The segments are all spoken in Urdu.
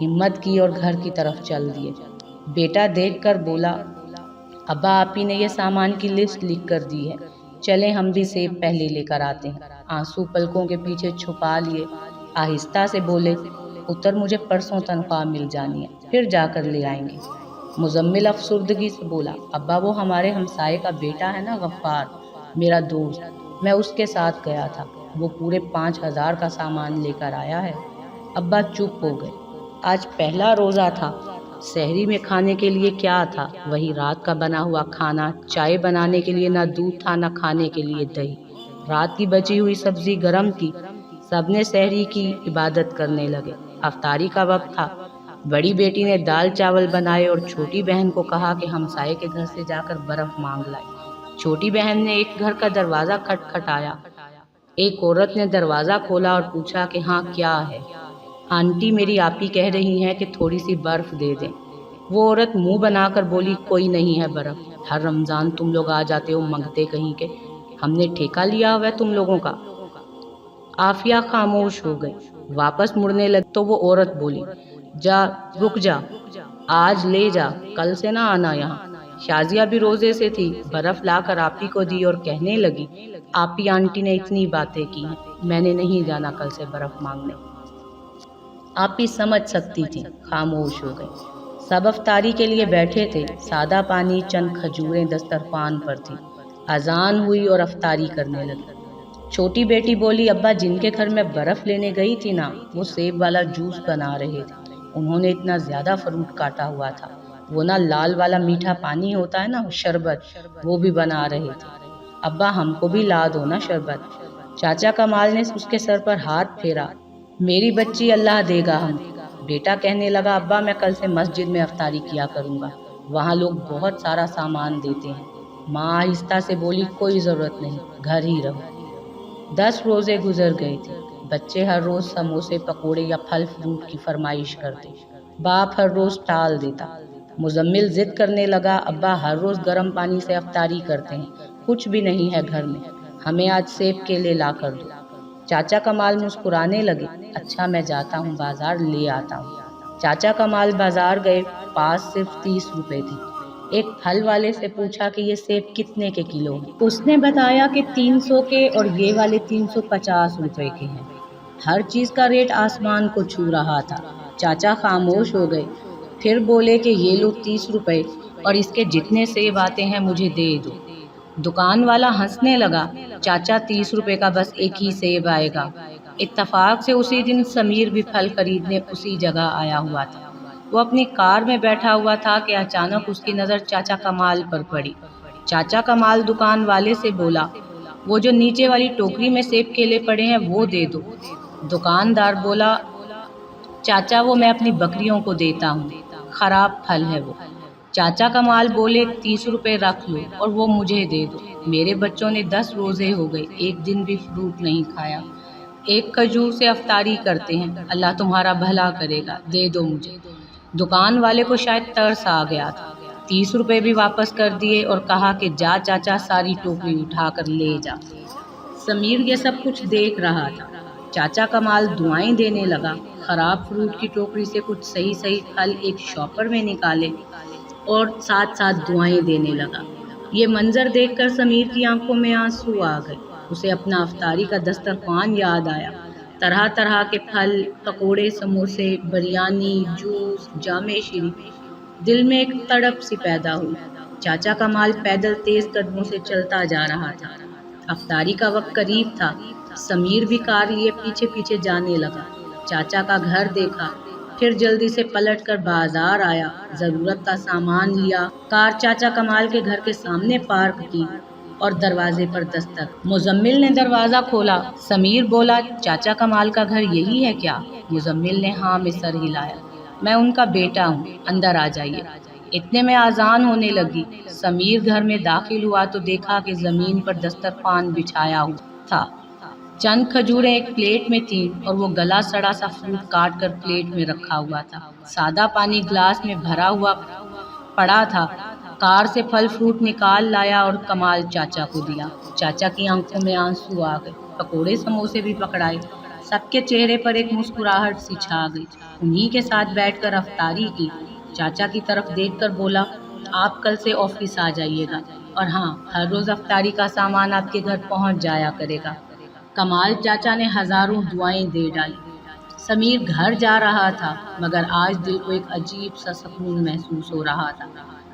ہمت کی اور گھر کی طرف چل دیے۔ بیٹا دیکھ کر بولا، ابا آپ ہی نے یہ سامان کی لسٹ لکھ کر دی ہے، چلیں ہم بھی سیب پہلے لے کر آتے ہیں۔ آنسو پلکوں کے پیچھے چھپا لیے آہستہ سے بولے، پتر مجھے پرسوں تنخواہ مل جانی ہے، پھر جا کر لے آئیں گے۔ مزمل افسردگی سے بولا، ابا وہ ہمارے ہمسائے کا بیٹا ہے نا غفار، میرا دوست، میں اس کے ساتھ گیا تھا، وہ پورے 5,000 کا سامان لے کر آیا ہے۔ ابا چپ ہو گئے۔ آج پہلا روزہ تھا، سحری میں کھانے کے لیے کیا تھا؟ وہی رات کا بنا ہوا کھانا، چائے بنانے کے لیے نہ دودھ تھا نہ کھانے کے لیے دہی، رات کی بچی ہوئی سبزی گرم تھی۔ سب نے سحری کی عبادت کرنے لگے۔ افطاری کا وقت تھا۔ بڑی بیٹی نے دال چاول بنائے اور چھوٹی بہن کو کہا کہ ہمسائے کے گھر سے جا کر برف مانگ لائے۔ چھوٹی بہن نے ایک گھر کا دروازہ کھٹکھٹایا۔ ایک عورت نے دروازہ کھولا اور پوچھا کہ ہاں کیا ہے؟ آنٹی میری آپی کہہ رہی ہیں کہ تھوڑی سی برف دے دیں۔ وہ عورت منہ بنا کر بولی، کوئی نہیں ہے برف، ہر رمضان تم لوگ آ جاتے ہو منگتے کہیں کے، ہم نے ٹھیکہ لیا ہوا ہے تم لوگوں کا۔ عافیہ خاموش ہو گئی۔ واپس مڑنے لگی تو وہ عورت بولی، جا رک جا، آج لے جا، کل سے نہ آنا یہاں۔ شازیہ بھی روزے سے تھی، برف لا کر آپی کو دی اور کہنے لگی، آپی آنٹی نے اتنی باتیں کی ہیں، میں نے نہیں جانا کل سے برف مانگنے۔ آپی سمجھ سکتی تھی، خاموش ہو گئی۔ سب افطاری کے لیے بیٹھے تھے، سادہ پانی چند کھجوریں دسترخوان پر تھیں۔ اذان ہوئی اور افطاری کرنے لگی۔ چھوٹی بیٹی بولی، ابا جن کے گھر میں برف لینے گئی تھی نا، وہ سیب والا جوس بنا رہے تھے، انہوں نے اتنا زیادہ فروٹ کاٹا ہوا تھا، وہ نا لال والا میٹھا پانی ہوتا ہے نا شربت، وہ بھی بنا رہے تھے، ابا ہم کو بھی لا دو نا شربت۔ چاچا کمال نے اس کے سر پر ہاتھ پھیرا، میری بچی اللہ دے گا ہم کو۔ بیٹا کہنے لگا، ابا میں کل سے مسجد میں افطاری کیا کروں گا، وہاں لوگ بہت سارا سامان دیتے ہیں۔ ماں آہستہ سے بولی، کوئی ضرورت نہیں، گھر ہی رہو۔ 10 روزے گزر گئے تھے۔ بچے ہر روز سموسے پکوڑے یا پھل فروٹ کی فرمائش کرتے، باپ ہر روز ٹال دیتا۔ مزمل ضد کرنے لگا، ابا ہر روز گرم پانی سے افطاری کرتے ہیں، کچھ بھی نہیں ہے گھر میں، ہمیں آج سیب کیلے لا کر دو۔ چاچا کمال مسکرانے لگے، اچھا میں جاتا ہوں بازار لے آتا ہوں۔ چاچا کمال بازار گئے، پاس صرف 30 روپے تھی۔ ایک پھل والے سے پوچھا کہ یہ سیب کتنے کے کلو ہیں؟ اس نے بتایا کہ 300 کے اور یہ والے 350 روپے کے ہیں۔ ہر چیز کا ریٹ آسمان کو چھو رہا تھا۔ چاچا خاموش ہو گئے، پھر بولے کہ یہ لو 30 روپے اور اس کے جتنے سیب آتے ہیں مجھے دے دو۔ دکان والا ہنسنے لگا، چاچا 30 روپے کا بس ایک ہی سیب آئے گا۔ اتفاق سے اسی دن سمیر بھی پھل خریدنے اسی جگہ آیا ہوا تھا۔ وہ اپنی کار میں بیٹھا ہوا تھا کہ اچانک اس کی نظر چاچا کمال پر پڑی۔ چاچا کمال دکان والے سے بولا، وہ جو نیچے والی ٹوکری میں سیب کیلے پڑے ہیں وہ دے دو۔ دکاندار بولا، چاچا وہ میں اپنی بکریوں کو دیتا ہوں، خراب پھل ہے وہ۔ چاچا کمال بولے، 30 روپے رکھ لو اور وہ مجھے دے دو، میرے بچوں نے 10 روزے ہو گئے، ایک دن بھی فروٹ نہیں کھایا، ایک کھجور سے افطاری کرتے ہیں، اللہ تمہارا بھلا کرے گا، دے دو مجھے۔ دکان والے کو شاید ترس آ گیا تھا، 30 روپے بھی واپس کر دیے اور کہا کہ جا چاچا ساری ٹوکری اٹھا کر لے جا۔ سمیر یہ سب کچھ دیکھ رہا تھا۔ چاچا کمال دعائیں دینے لگا، خراب فروٹ کی ٹوکری سے کچھ صحیح پھل ایک شاپر میں نکالے اور ساتھ ساتھ دعائیں دینے لگا۔ یہ منظر دیکھ کر سمیر کی آنکھوں میں آنسو آ گئے۔ اسے اپنا افطاری کا دسترخوان یاد آیا، طرح طرح کے پھل، پکوڑے، سموسے، بریانی، جوس، جام شیریں۔ دل میں ایک تڑپ سی پیدا ہوئی۔ چاچا کمال پیدل تیز قدموں سے چلتا جا رہا تھا۔ افطاری کا وقت قریب تھا۔ سمیر بھی کار لیے پیچھے پیچھے جانے لگا۔ چاچا کا گھر دیکھا، پھر جلدی سے پلٹ کر بازار آیا، ضرورت کا سامان لیا، کار چاچا کمال کے گھر کے سامنے پارک کی اور دروازے پر دستک۔ مزمل نے دروازہ کھولا۔ سمیر بولا، چاچا کمال کا گھر یہی ہے کیا؟ مزمل نے ہاں میں سر ہلایا، میں ان کا بیٹا ہوں، اندر آ جائیے۔ اتنے میں اذان ہونے لگی۔ سمیر گھر میں داخل ہوا تو دیکھا کہ زمین پر دسترخوان بچھایا ہوا تھا، چند کھجوریں ایک پلیٹ میں تھیں اور وہ گلا سڑا سا فروٹ کاٹ کر پلیٹ میں رکھا ہوا تھا۔ سادہ پانی گلاس میں بھرا ہوا پڑا تھا۔ کار سے پھل فروٹ نکال لایا اور کمال چاچا کو دیا۔ چاچا کی آنکھوں میں آنسو آ گئے۔ پکوڑے سموسے بھی پکڑائے۔ سب کے چہرے پر ایک مسکراہٹ سی چھا گئی۔ انہی کے ساتھ بیٹھ کر افطاری کی۔ چاچا کی طرف دیکھ کر بولا، آپ کل سے آفس آ جائیے گا، اور ہاں، ہر روز افطاری کا سامان آپ کے گھر پہنچ جایا کرے گا۔ کمال چاچا نے ہزاروں دعائیں دے ڈالی۔ سمیر گھر جا رہا تھا، مگر آج دل کو ایک عجیب سا سکون محسوس ہو رہا تھا۔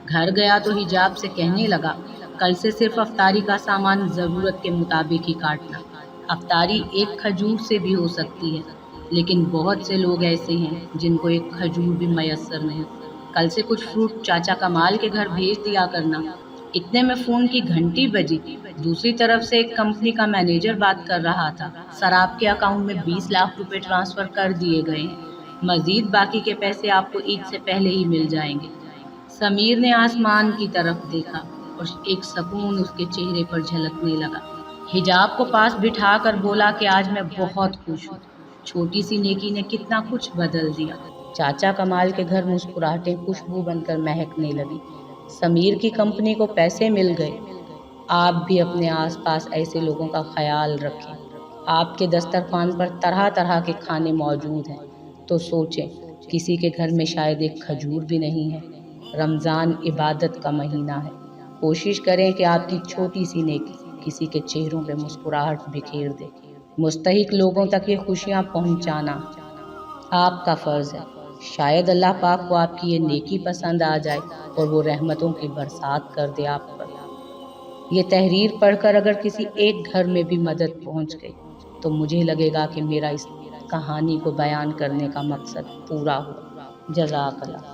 گھر گیا تو حجاب سے کہنے لگا، کل سے صرف افطاری کا سامان ضرورت کے مطابق ہی کاٹنا۔ افطاری ایک کھجور سے بھی ہو سکتی ہے، لیکن بہت سے لوگ ایسے ہیں جن کو ایک کھجور بھی میسر نہیں۔ کل سے کچھ فروٹ چاچا کمال کے گھر بھیج دیا کرنا۔ اتنے میں فون کی گھنٹی بجی۔ دوسری طرف سے ایک کمپنی کا مینیجر بات کر رہا تھا، سر آپ کے اکاؤنٹ میں 20 لاکھ روپے ٹرانسفر کر دیے گئے ہیں، مزید باقی کے پیسے آپ کو عید سے پہلے ہی مل جائیں گے۔ سمیر نے آسمان کی طرف دیکھا اور ایک سکون اس کے چہرے پر جھلکنے لگا۔ حجاب کو پاس بٹھا کر بولا کہ آج میں بہت خوش ہوں، چھوٹی سی نیکی نے کتنا کچھ بدل دیا۔ چاچا کمال کے گھر مسکراہٹیں خوشبو بن کر مہکنے لگی۔ سمیر کی کمپنی کو پیسے مل گئے۔ آپ بھی اپنے آس پاس ایسے لوگوں کا خیال رکھیں۔ آپ کے دسترخوان پر طرح طرح کے کھانے موجود ہیں، تو سوچیں کسی کے گھر میں شاید ایک کھجور بھی نہیں ہے۔ رمضان عبادت کا مہینہ ہے، کوشش کریں کہ آپ کی چھوٹی سی نیکی کسی کے چہروں پہ مسکراہٹ بکھیر دے۔ مستحق لوگوں تک یہ خوشیاں پہنچانا آپ کا فرض ہے۔ شاید اللہ پاک کو آپ کی یہ نیکی پسند آ جائے اور وہ رحمتوں کی برسات کر دے آپ پر۔ یہ تحریر پڑھ کر اگر کسی ایک گھر میں بھی مدد پہنچ گئی تو مجھے لگے گا کہ میرا اس کہانی کو بیان کرنے کا مقصد پورا ہوا۔ جزاک اللہ۔